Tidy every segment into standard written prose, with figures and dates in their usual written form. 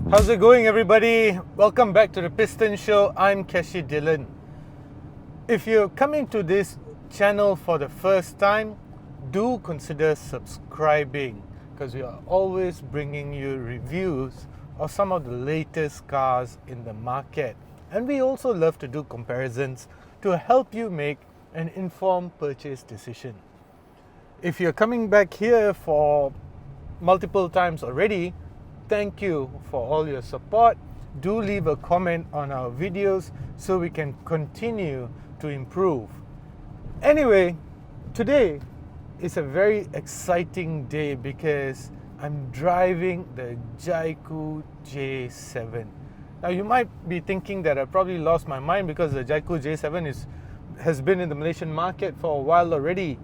How's it going, everybody? Welcome back to the Piston Show. I'm Keshi Dillon. If you're coming to this channel for the first time, do consider subscribing because we are always bringing you reviews of some of the latest cars in the market. And we also love to do comparisons to help you make an informed purchase decision. If you're coming back here for multiple times already, thank you for all your support. Do leave a comment on our videos so we can continue to improve. Anyway, today is a very exciting day because I'm driving the Jaecoo J7. Now you might be thinking that I probably lost my mind because the Jaecoo J7 has been in the Malaysian market for a while already.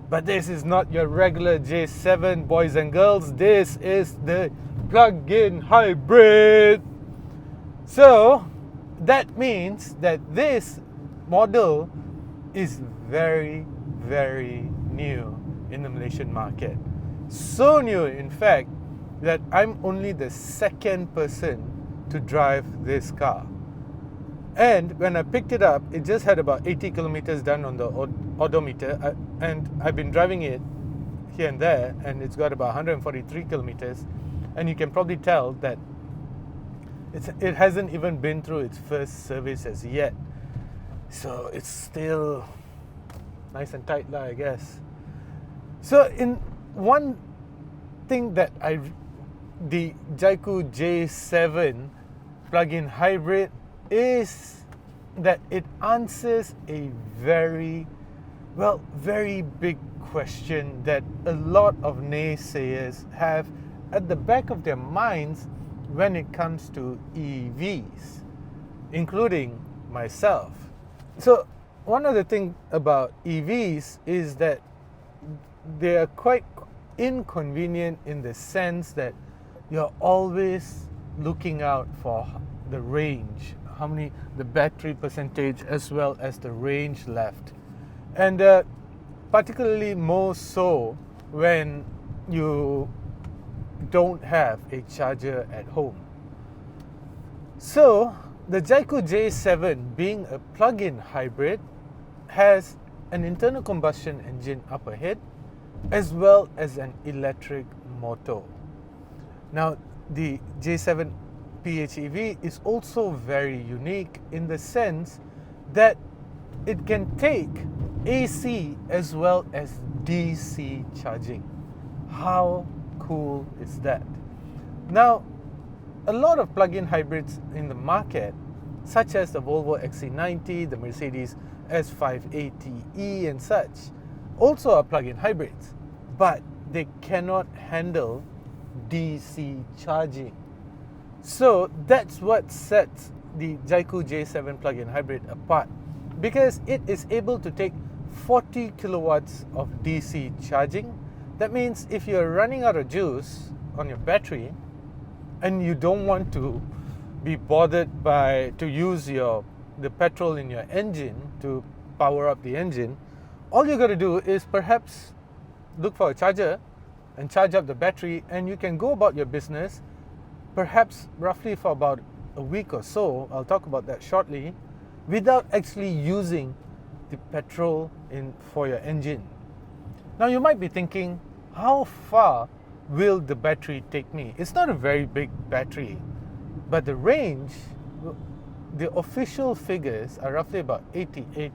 But this is not your regular J7, boys and girls. This is the plug-in hybrid. So that means that this model is very, very new in the Malaysian market. So new, in fact, that I'm only the second person to drive this car. And when I picked it up, it just had about 80 kilometers done on the odometer, and I've been driving it here and there, and it's got about 143 kilometers. And you can probably tell that it hasn't even been through its first service as yet. So it's still nice and tight, I guess. So in one thing that the Jaecoo J7 plug-in hybrid is that it answers a very big question that a lot of naysayers have at the back of their minds when it comes to EVs, including myself. So one of the things about EVs is that they are quite inconvenient in the sense that you're always looking out for the range, the battery percentage as well as the range left. And particularly more so when you don't have a charger at home. So the Jaecoo J7, being a plug-in hybrid, has an internal combustion engine up ahead as well as an electric motor. Now the J7 PHEV is also very unique in the sense that it can take AC as well as DC charging. How cool is that? Now, a lot of plug-in hybrids in the market, such as the Volvo XC90, the Mercedes S580e and such, also are plug-in hybrids, but they cannot handle DC charging. So that's what sets the Jaecoo J7 plug-in hybrid apart, because it is able to take 40 kilowatts of DC charging. That means if you're running out of juice on your battery and you don't want to be bothered to use the petrol in your engine to power up the engine, all you got to do is perhaps look for a charger and charge up the battery, and you can go about your business perhaps roughly for about a week or so, I'll talk about that shortly, without actually using the petrol for your engine. Now you might be thinking, how far will the battery take me? It's not a very big battery, but the range, the official figures are roughly about 88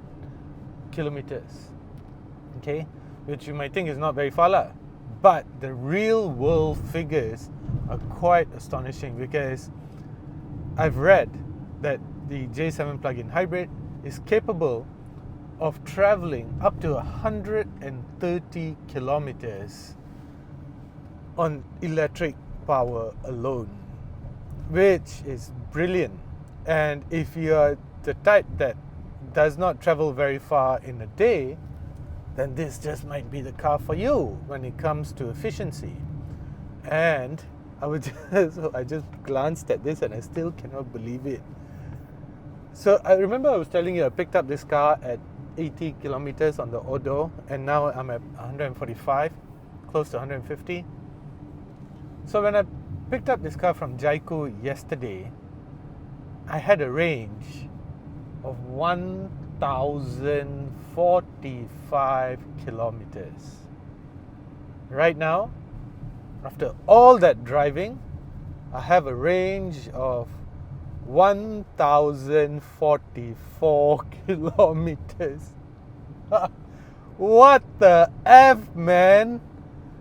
kilometers, okay, which you might think is not very far, but the real world figures are quite astonishing, because I've read that the J7 plug-in hybrid is capable of traveling up to 130 kilometers on electric power alone, which is brilliant. And if you're the type that does not travel very far in a day, then this just might be the car for you when it comes to efficiency. And I just glanced at this and I still cannot believe it. So I remember I was telling you I picked up this car at 80 kilometers on the odo, and now I'm at 145, close to 150. So when I picked up this car from Jaecoo yesterday. I had a range of 1,045 kilometers. Right now, after all that driving, I have a range of 1,044 kilometers. What the F, man?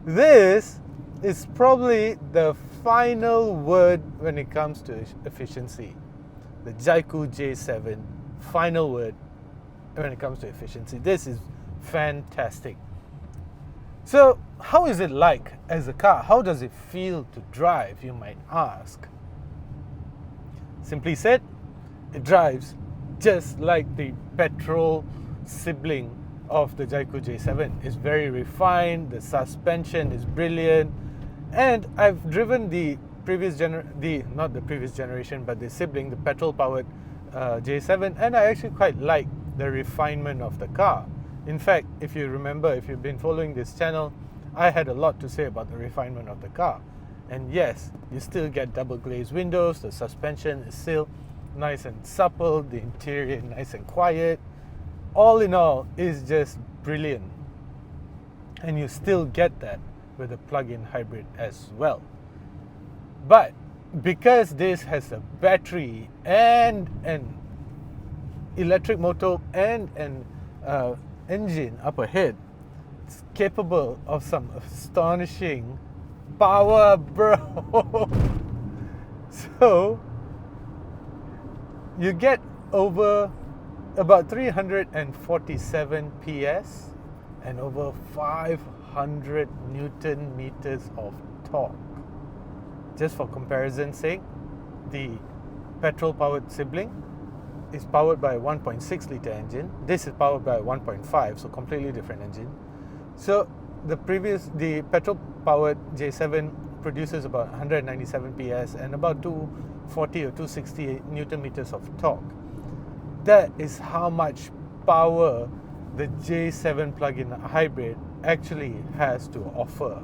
This is probably the final word when it comes to efficiency. The Jaecoo J7, final word when it comes to efficiency. This is fantastic. So, how is it like as a car? How does it feel to drive, you might ask? Simply said, it drives just like the petrol sibling of the Jaecoo J7. It's very refined, the suspension is brilliant, and I've driven the not the previous generation, but the sibling, the petrol-powered J7, and I actually quite like the refinement of the car. In fact, if you remember, if you've been following this channel, I had a lot to say about the refinement of the car. And yes, you still get double glazed windows, the suspension is still nice and supple, the interior nice and quiet. All in all, is just brilliant. And you still get that with a plug-in hybrid as well. But because this has a battery and an electric motor and an engine up ahead, it's capable of some astonishing power, bro. So you get over about 347 PS and over 500 Newton meters of torque. Just for comparison's sake, the petrol-powered sibling is powered by a 1.6 litre engine. This is powered by a 1.5, so completely different engine. So the petrol-powered J7 produces about 197 PS and about 240 or 260 Newton meters of torque. That is how much power the J7 plug-in hybrid actually has to offer.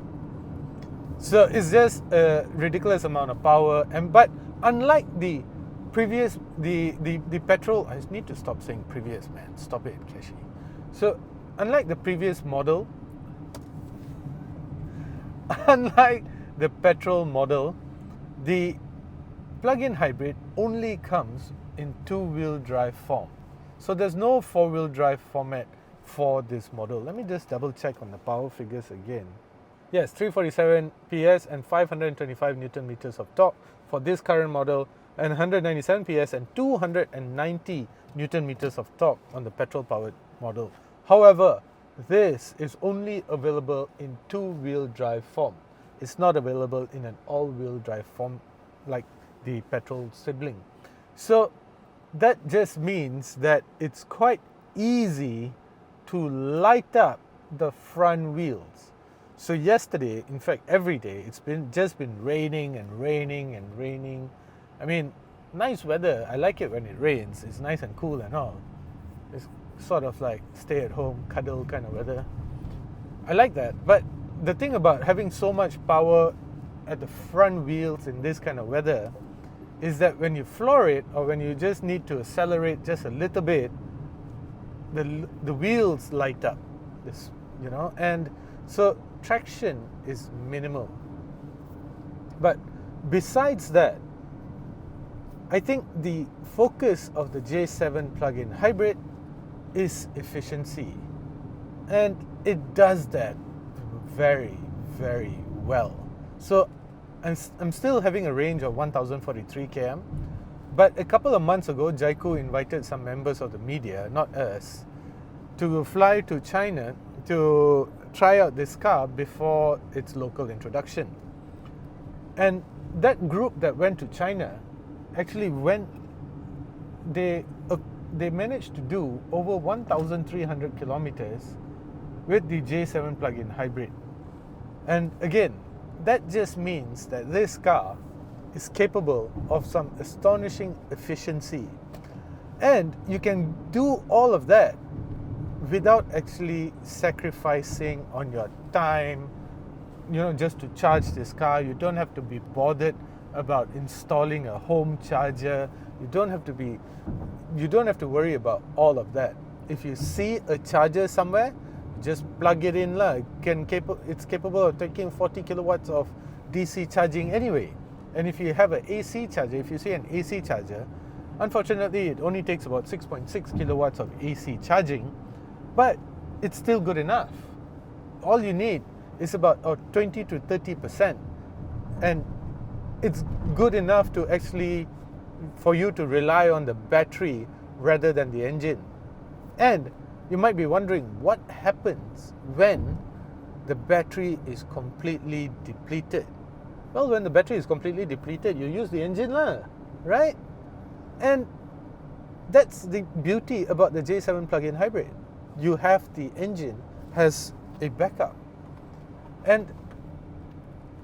So it's just a ridiculous amount of power, but unlike the previous, the petrol, I need to stop saying previous, man. Stop it, Keshi. So unlike the previous model, unlike the petrol model, the plug-in hybrid only comes in two-wheel drive form. So there's no four-wheel drive format for this model. Let me just double check on the power figures again. Yes, 347 PS and 525 Newton meters of torque for this current model, and 197 PS and 290 Newton meters of torque on the petrol-powered model. However, this is only available in two-wheel drive form. It's not available in an all-wheel drive form like the petrol sibling. So that just means that it's quite easy to light up the front wheels. So yesterday, in fact every day, it's just been raining and raining and raining. I mean, nice weather. I like it when it rains. It's nice and cool and all. It's sort of like stay at home, cuddle kind of weather. I like that. But the thing about having so much power at the front wheels in this kind of weather is that when you floor it, or when you just need to accelerate just a little bit, the wheels light up, this, and so traction is minimal. But besides that, I think the focus of the J7 plug-in hybrid is efficiency, and it does that very, very well. So I'm still having a range of 1043 km, but a couple of months ago, Jaecoo invited some members of the media, not us, to fly to China to try out this car before its local introduction. And that group that went to China actually they managed to do over 1,300 kilometers with the J7 plug-in hybrid. And again, that just means that this car is capable of some astonishing efficiency. And you can do all of that without actually sacrificing on your time just to charge this car. You don't have to be bothered about installing a home charger. You don't have to worry about all of that. If you see a charger somewhere, just plug it in lah. It's capable of taking 40 kilowatts of DC charging anyway. And if you have an AC charger, if you see an AC charger, unfortunately it only takes about 6.6 kilowatts of AC charging, but it's still good enough. All you need is about 20 to 30%, and it's good enough to actually for you to rely on the battery rather than the engine. And you might be wondering what happens when the battery is completely depleted. Well, when the battery is completely depleted, you use the engine lah, right? And that's the beauty about the J7 plug-in hybrid. You have the engine has a backup, and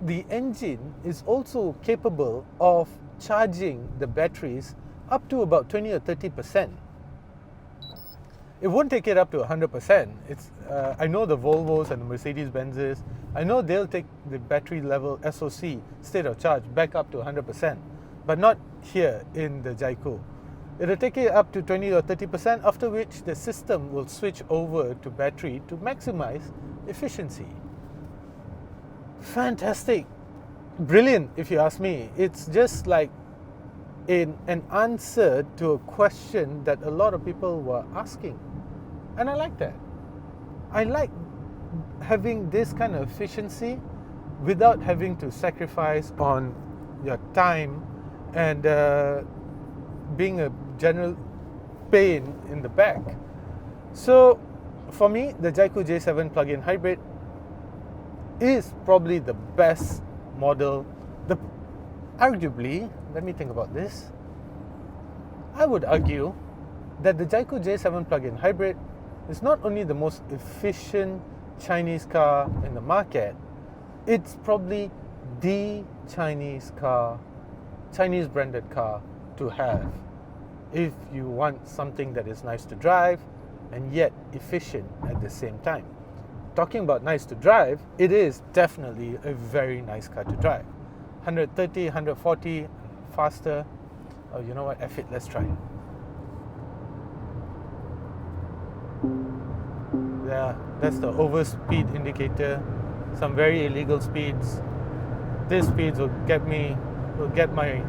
the engine is also capable of charging the batteries up to about 20 or 30%. It won't take it up to 100%. I know the Volvos and the Mercedes-Benzes, I know they'll take the battery level SOC, state of charge, back up to 100%, but not here in the Jaecoo. It'll take it up to 20 or 30%, after which the system will switch over to battery to maximize efficiency. Fantastic. Brilliant, if you ask me. It's just like an answer to a question that a lot of people were asking. And I like that. I like having this kind of efficiency without having to sacrifice on your time and being a general pain in the back. So for me, the Jaecoo J7 plug-in hybrid is probably the best model. Arguably, let me think about this. I would argue that the Jaecoo J7 plug-in hybrid is not only the most efficient Chinese car in the market, it's probably the Chinese branded car to have if you want something that is nice to drive and yet efficient at the same time. Talking about nice to drive, it is definitely a very nice car to drive. 130, 140, faster. Oh, you know what? F it, let's try. Yeah, that's the overspeed indicator. Some very illegal speeds. These speeds will get my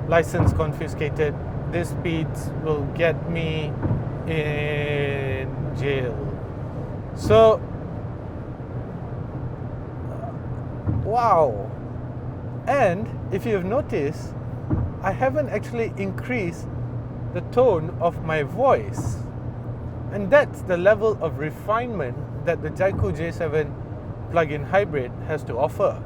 license confiscated. These speeds will get me in jail. So, wow. And if you've noticed, I haven't actually increased the tone of my voice. And that's the level of refinement that the Jaecoo J7 plug-in hybrid has to offer.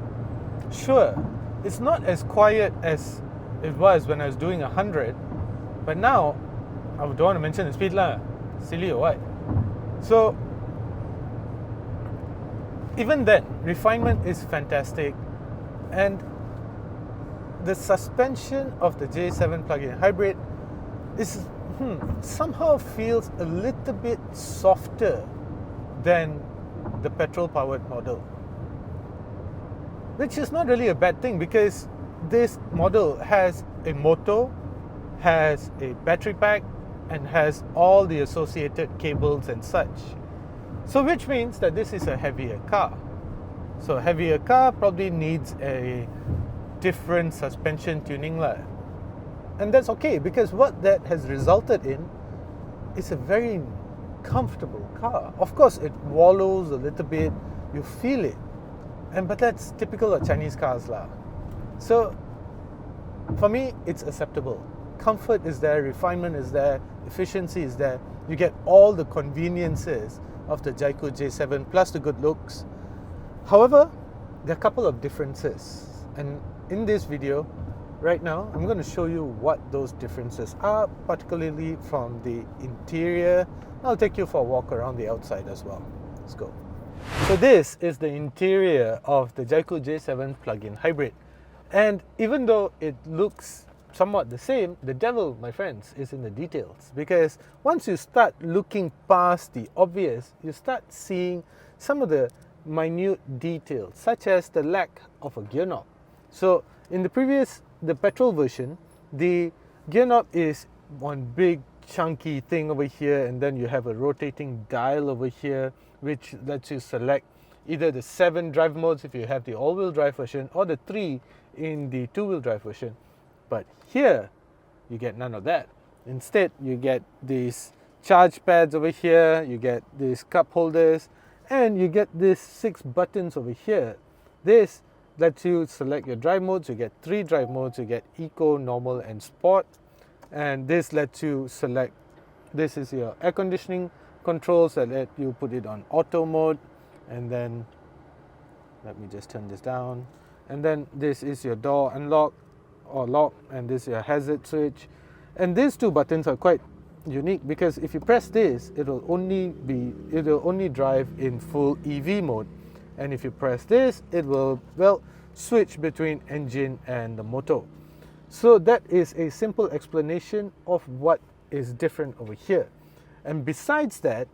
Sure, it's not as quiet as it was when I was doing 100, but now, I don't want to mention the speed lah, silly or what. So, even then, refinement is fantastic, and the suspension of the J7 plug-in hybrid is somehow feels a little bit softer than the petrol-powered model, which is not really a bad thing because this model has a motor, has a battery pack, and has all the associated cables and such. So which means that this is a heavier car. So a heavier car probably needs a different suspension tuning lah. And that's okay, because what that has resulted in is a very comfortable car. Of course, it wallows a little bit, you feel it, but that's typical of Chinese cars lah. So for me, it's acceptable. Comfort is there, refinement is there, efficiency is there. You get all the conveniences of the Jaecoo J7 plus the good looks. However, there are a couple of differences, and in this video right now, I'm going to show you what those differences are, particularly from the interior. I'll take you for a walk around the outside as well. Let's go. So this is the interior of the Jaecoo J7 plug-in hybrid. And even though it looks somewhat the same, the devil, my friends, is in the details. Because once you start looking past the obvious, you start seeing some of the minute details, such as the lack of a gear knob. So in the petrol version, the gear knob is one big chunky thing over here, and then you have a rotating dial over here which lets you select either the 7 drive modes if you have the all-wheel drive version, or the 3 in the two-wheel drive version. But here you get none of that. Instead, you get these charge pads over here, you get these cup holders, and you get these 6 buttons over here. This lets you select your drive modes. You get 3 drive modes. You get Eco, Normal, and Sport. And this lets you select, this is your air conditioning controls that let you put it on auto mode. And then, let me just turn this down. And then this is your door unlock or lock, and this is your hazard switch. And these 2 buttons are quite unique because if you press this, it will only drive in full EV mode. And if you press this, it will, well, switch between engine and the motor. So that is a simple explanation of what is different over here. And besides that,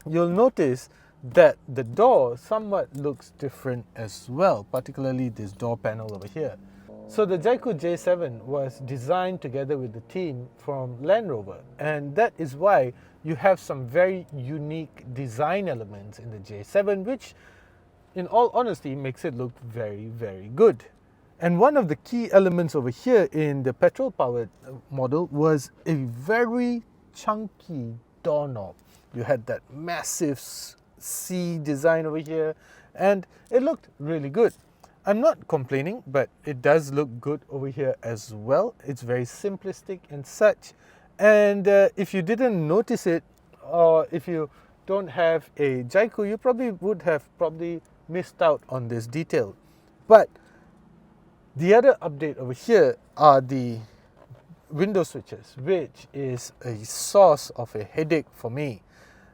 you'll notice that the door somewhat looks different as well, particularly this door panel over here. So the Jaecoo J7 was designed together with the team from Land Rover, and that is why you have some very unique design elements in the J7, which in all honesty makes it look very, very good. And one of the key elements over here in the petrol powered model was a very chunky doorknob. You had that massive C design over here, and it looked really good. I'm not complaining, but it does look good over here as well. It's very simplistic and such. And if you didn't notice it, or if you don't have a Jaecoo, you probably would have missed out on this detail. But the other update over here are the window switches, which is a source of a headache for me.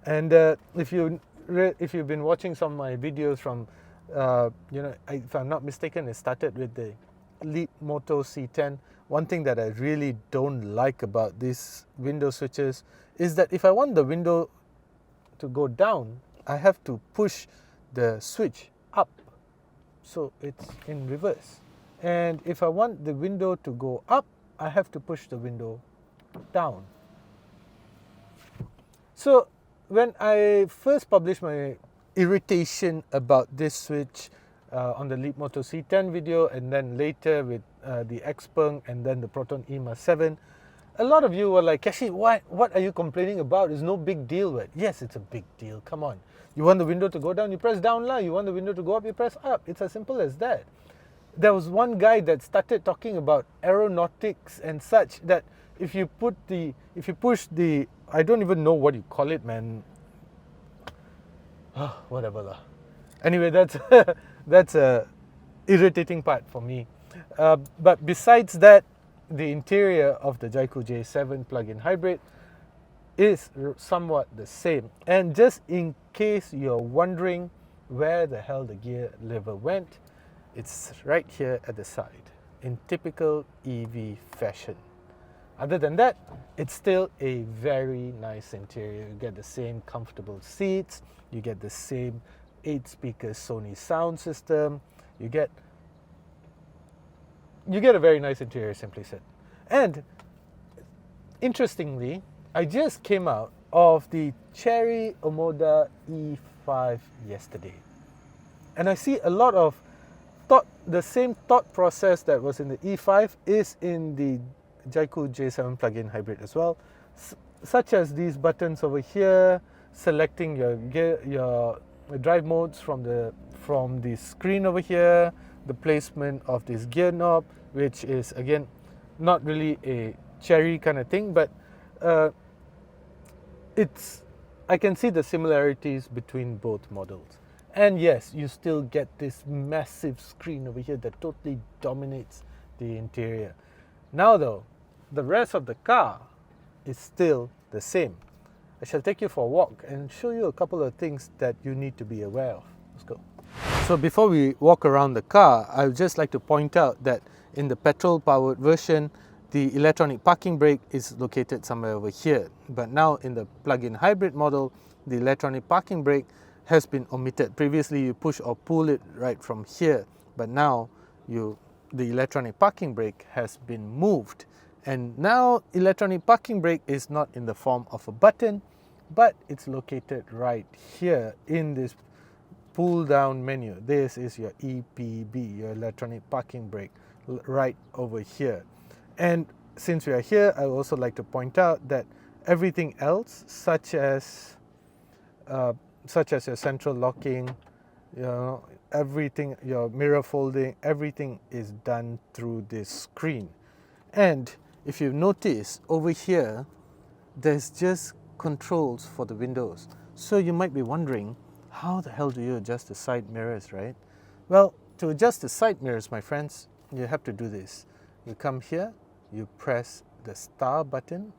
And if you've been watching some of my videos from, if I'm not mistaken, it started with the Leap Moto C10. One thing that I really don't like about these window switches is that if I want the window to go down, I have to push the switch up, so it's in reverse. And if I want the window to go up, I have to push the window down. So when I first published my irritation about this switch on the Leap Moto C10 video, and then later with the Xpeng and then the Proton EMA 7, a lot of you were like, Kashi, what are you complaining about? It's no big deal. But yes, it's a big deal. Come on. You want the window to go down, you press down lah. You want the window to go up, you press up. It's as simple as that. There was one guy that started talking about aeronautics and such, that if you push the, I don't even know what you call it, man. Whatever lah. Anyway, that's a irritating part for me. But besides that, the interior of the Jaecoo J7 plug-in hybrid is somewhat the same. And just in case you're wondering where the hell the gear lever went, it's right here at the side in typical EV fashion. Other than that, it's still a very nice interior. You get the same comfortable seats, you get the same 8-speaker Sony sound system, you get a very nice interior, simply said. And interestingly, I just came out of the Chery Omoda E5 yesterday, and I see a lot of the same thought process that was in the E5 is in the Jaecoo J7 plug-in hybrid as well, such as these buttons over here, selecting your drive modes from the screen over here, the placement of this gear knob, which is again not really a Chery kind of thing, but I can see the similarities between both models. And yes, you still get this massive screen over here that totally dominates the interior. Now though, the rest of the car is still the same. I shall take you for a walk and show you a couple of things that you need to be aware of. Let's go. So before we walk around the car, I would just like to point out that in the petrol-powered version, the electronic parking brake is located somewhere over here. But now in the plug-in hybrid model, the electronic parking brake has been omitted. Previously you push or pull it right from here, but now the electronic parking brake has been moved, and now electronic parking brake is not in the form of a button, but it's located right here in this pull down menu. This is your EPB, your electronic parking brake, right over here. And since we are here, I would also like to point out that everything else, such as your central locking, everything, your mirror folding, everything is done through this screen. And if you notice over here, there's just controls for the windows. So you might be wondering, how the hell do you adjust the side mirrors, right? Well, to adjust the side mirrors, my friends, you have to do this. You come here, you press the star button,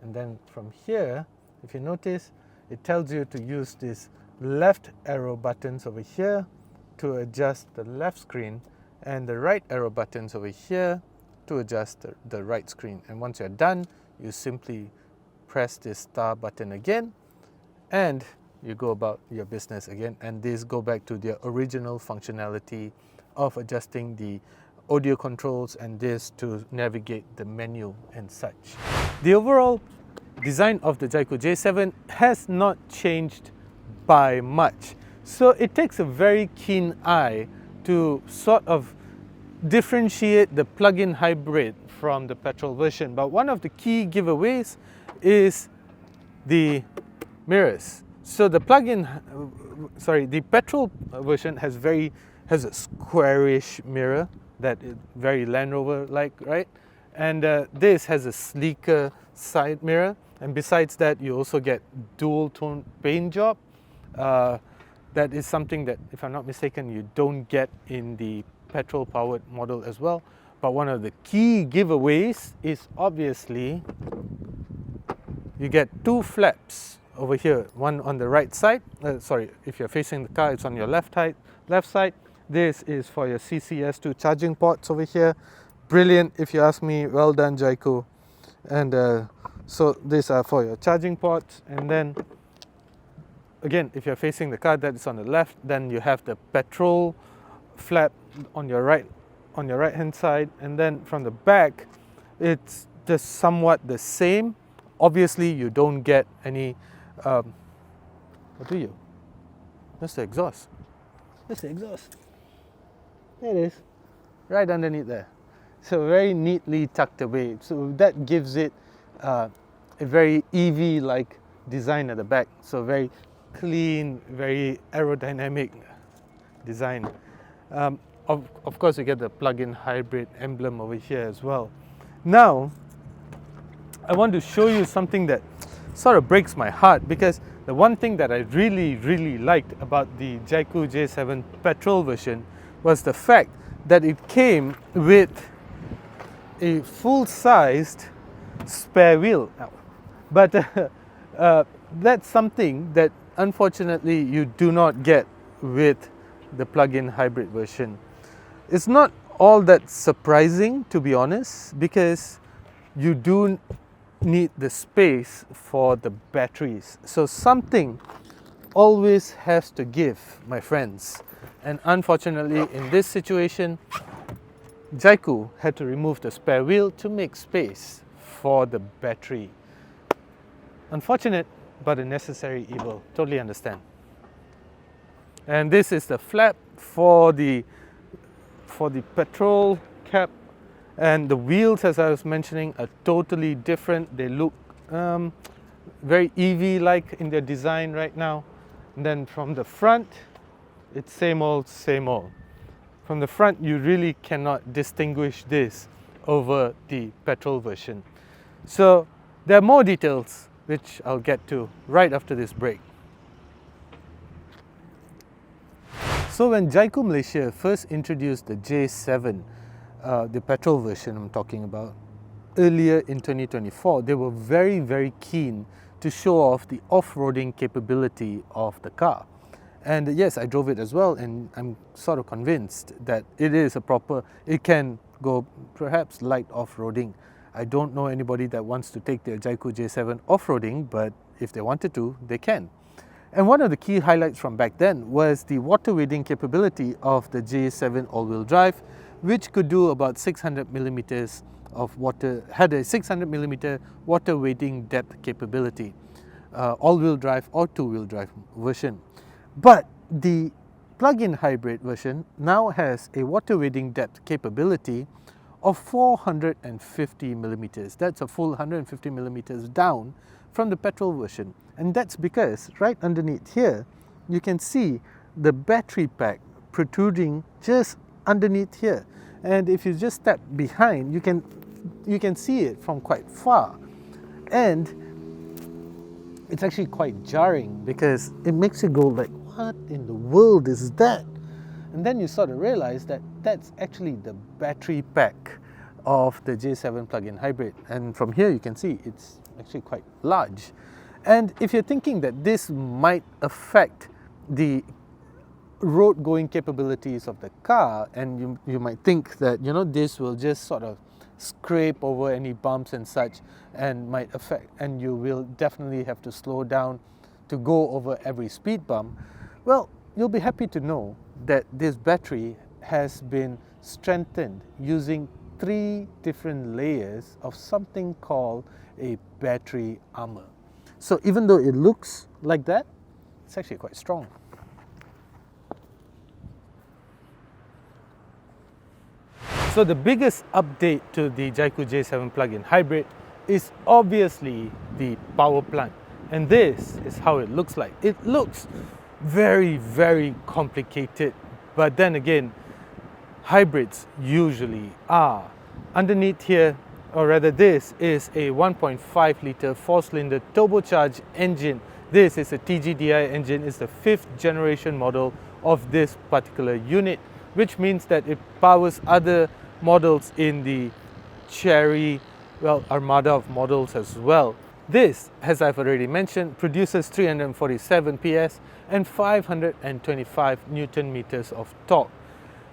and then from here, if you notice, it tells you to use these left arrow buttons over here to adjust the left screen, and the right arrow buttons over here to adjust the right screen. And once you're done, you simply press this star button again, and you go about your business again. And these go back to their original functionality of adjusting the audio controls and this to navigate the menu and such. The overall design of the Jaecoo J7 has not changed by much. So it takes a very keen eye to sort of differentiate the plug-in hybrid from the petrol version. But one of the key giveaways is the mirrors. So the the petrol version has a squarish mirror that is very Land Rover-like, right? And this has a sleeker side mirror. And besides that, you also get dual tone paint job. That is something that, if I'm not mistaken, you don't get in the petrol powered model as well. But one of the key giveaways is obviously you get two flaps over here, one on the right side. If you're facing the car, it's on your left side. This is for your CCS2 charging ports over here. Brilliant, if you ask me. Well done, Jaecoo. And so these are for your charging ports. And then again, if you're facing the car, that is on the left. Then you have the petrol flap on your right hand side. And then from the back, it's just somewhat the same. Obviously, you don't get any. What do you? That's the exhaust. That's the exhaust. There it is, right underneath there. So very neatly tucked away. So that gives it a very EV-like design at the back. So very clean, very aerodynamic design. Of course, you get the plug-in hybrid emblem over here as well. Now, I want to show you something that sort of breaks my heart, because the one thing that I really liked about the Jaecoo J7 petrol version was the fact that it came with a full-sized spare wheel. But that's something that unfortunately you do not get with the plug-in hybrid version. It's not all that surprising, to be honest, because you do need the space for the batteries. So something always has to give, my friends. And unfortunately, in this situation, Jaecoo had to remove the spare wheel to make space for the battery. Unfortunate, but a necessary evil. Totally understand. And this is the flap for the petrol cap. And the wheels, as I was mentioning, are totally different. They look very EV-like in their design right now. And then from the front, it's same old, same old. From the front, you really cannot distinguish this over the petrol version. So there are more details, which I'll get to right after this break. So when Jaecoo Malaysia first introduced the J7, the petrol version I'm talking about, earlier in 2024, they were very keen to show off the off-roading capability of the car. And yes, I drove it as well, and I'm sort of convinced that it can go perhaps light off-roading. I don't know anybody that wants to take their Jaecoo J7 off-roading, but if they wanted to, they can. And one of the key highlights from back then was the water wading capability of the J7 all-wheel drive, which could do about 600 millimeters of water, had a 600 millimeter water wading depth capability, all-wheel drive or two-wheel drive version. But the plug-in hybrid version now has a water wading depth capability of 450 millimeters. That's a full 150 millimeters down from the petrol version. And that's because right underneath here, you can see the battery pack protruding just underneath here. And if you just step behind, you can see it from quite far. And it's actually quite jarring because it makes you go like, what in the world is that? And then you sort of realize that that's actually the battery pack of the J7 plug-in hybrid. And from here you can see it's actually quite large. And if you're thinking that this might affect the road going capabilities of the car, and you might think that, you know, this will just sort of scrape over any bumps and such and might affect, and you will definitely have to slow down to go over every speed bump. Well, you'll be happy to know that this battery has been strengthened using 3 different layers of something called a battery armor. So even though it looks like that, it's actually quite strong. So the biggest update to the Jaecoo J7 plug-in hybrid is obviously the power plant. And this is how it looks like. It looks very, very complicated, but then again, hybrids usually are. Underneath here, or rather this is a 1.5 litre 4-cylinder turbocharged engine. This is a TGDI engine. It's the 5th generation model of this particular unit, which means that it powers other models in the Cherry, well, armada of models as well. This, as I've already mentioned, produces 347 PS and 525 Newton meters of torque.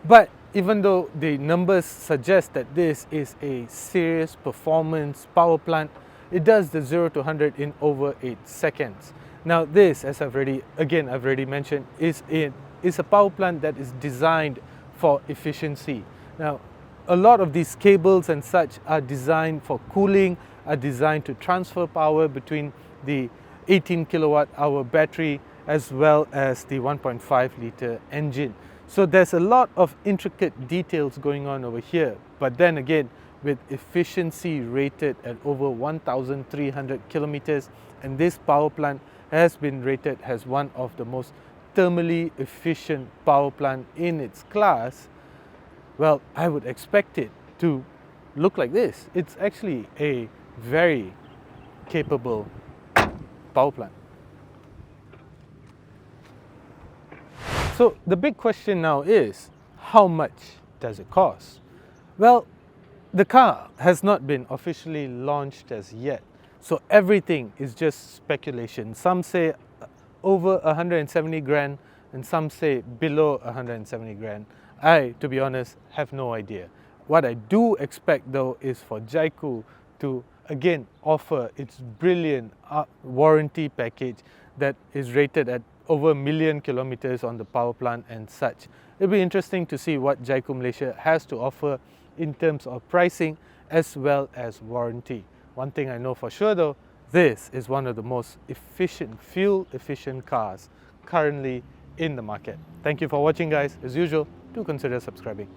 But even though the numbers suggest that this is a serious performance power plant, it does the 0 to 100 in over 8 seconds. Now this, as I've already mentioned, is a power plant that is designed for efficiency. Now, a lot of these cables and such are designed for cooling, are designed to transfer power between the 18 kilowatt hour battery as well as the 1.5 litre engine. So there's a lot of intricate details going on over here, but then again, with efficiency rated at over 1,300 kilometers, and this power plant has been rated as one of the most thermally efficient power plant in its class, well, I would expect it to look like this. It's actually a very capable power plant. So the big question now is, how much does it cost? Well, the car has not been officially launched as yet, so everything is just speculation. Some say over 170 grand and some say below 170 grand. I, to be honest, have no idea. What I do expect though is for Jaecoo to again offer its brilliant warranty package that is rated at over 1 million kilometers on the power plant and such. It'll be interesting to see what Jaecoo Malaysia has to offer in terms of pricing as well as warranty. One thing I know for sure though, this is one of the most efficient, fuel efficient cars currently in the market. Thank you for watching guys. As usual, do consider subscribing.